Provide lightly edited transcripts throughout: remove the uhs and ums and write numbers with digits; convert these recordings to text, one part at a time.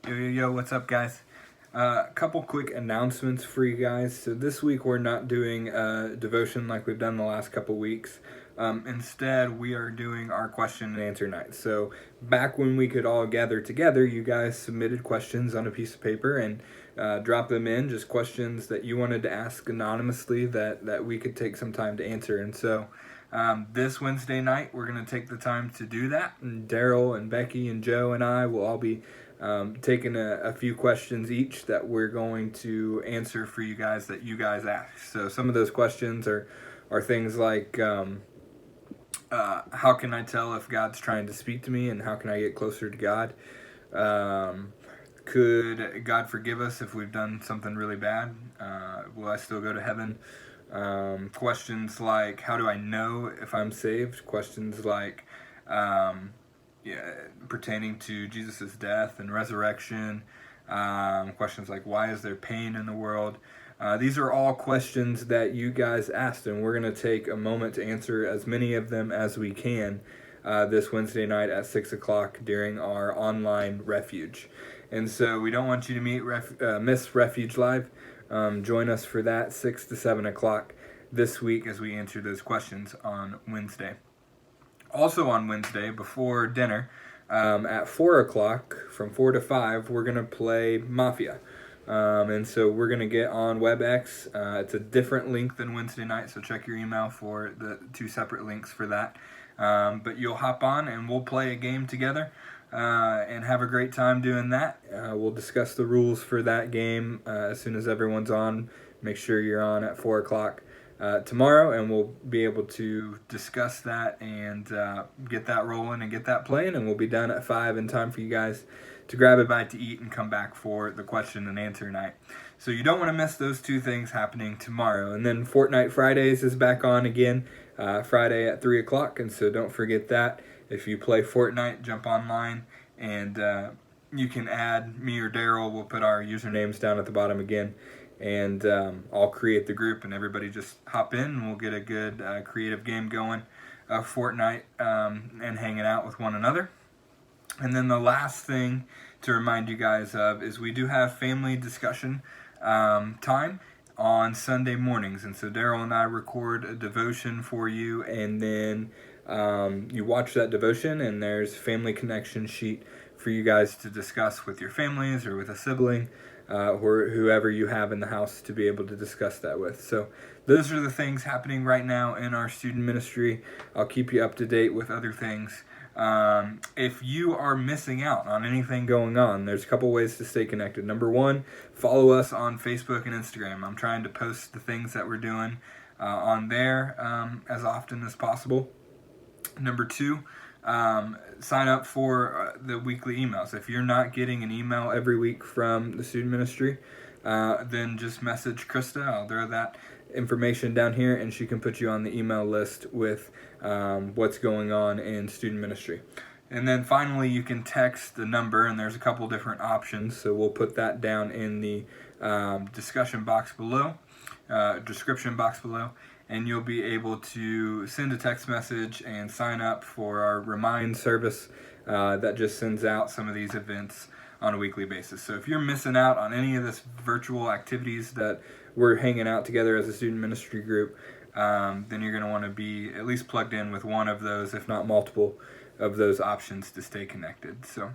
Yo, what's up, guys? A couple quick announcements for you guys. So this week we're not doing a devotion like we've done the last couple weeks. Instead, we are doing our question and answer night. So back when we could all gather together, you guys submitted questions on a piece of paper and drop them in, just questions that you wanted to ask anonymously that we could take some time to answer. And so this Wednesday night, we're going to take the time to do that. And Daryl and Becky and Joe and I will all be taking a few questions each that we're going to answer for you guys that you guys ask. So some of those questions are things like how can I tell if God's trying to speak to me, and how can I get closer to God? Could God forgive us if we've done something really bad? Will I still go to heaven? Questions like, how do I know if I'm saved? Questions like pertaining to Jesus' death and resurrection. Questions like, why is there pain in the world? These are all questions that you guys asked, and we're going to take a moment to answer as many of them as we can this Wednesday night at 6 o'clock during our online refuge. And so we don't want you to miss Refuge Live. Join us for that 6 to 7 o'clock this week as we answer those questions on Wednesday. Also on Wednesday, before dinner, at 4 o'clock, from 4 to 5, we're going to play Mafia. And so we're going to get on WebEx. It's a different link than Wednesday night, so check your email for the two separate links for that. But you'll hop on and we'll play a game together and have a great time doing that. We'll discuss the rules for that game as soon as everyone's on. Make sure you're on at 4 o'clock. Tomorrow, and we'll be able to discuss that and get that rolling and get that playing, and we'll be done at 5 in time for you guys to grab a bite to eat and come back for the question and answer night. So you don't want to miss those two things happening tomorrow. And then Fortnite Fridays is back on again, Friday at 3 o'clock, and so don't forget that. If you play Fortnite, jump online, and you can add me or Daryl. We'll put our usernames down at the bottom again. And I'll create the group, and everybody just hop in, and we'll get a good creative game going of Fortnite and hanging out with one another. And then the last thing to remind you guys of is we do have family discussion time on Sunday mornings. And so Daryl and I record a devotion for you, and then you watch that devotion, and there's a family connection sheet for you guys to discuss with your families or with a sibling. Or whoever you have in the house to be able to discuss that with. So those are the things happening right now in our student ministry. I'll keep you up to date with other things. If you are missing out on anything going on, there's a couple ways to stay connected. Number one, follow us on Facebook and Instagram. I'm trying to post the things that we're doing on there as often as possible. Number two, sign up for the weekly emails. If you're not getting an email every week from the student ministry, then just message Krista. I'll throw that information down here, and she can put you on the email list with what's going on in student ministry. And then finally, you can text the number, and there's a couple different options, so we'll put that down in the description box below, and you'll be able to send a text message and sign up for our Remind service that just sends out some of these events on a weekly basis. So if you're missing out on any of this virtual activities that we're hanging out together as a student ministry group, then you're going to want to be at least plugged in with one of those, if not multiple of those options to stay connected. So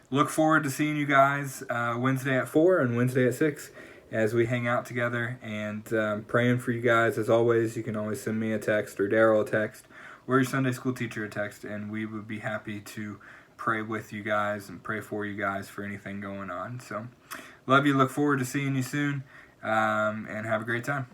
look forward to seeing you guys Wednesday at 4 and Wednesday at 6. As we hang out together, and praying for you guys. As always, you can always send me a text or Daryl a text or your Sunday school teacher a text, and we would be happy to pray with you guys and pray for you guys for anything going on. So love you, look forward to seeing you soon, and have a great time.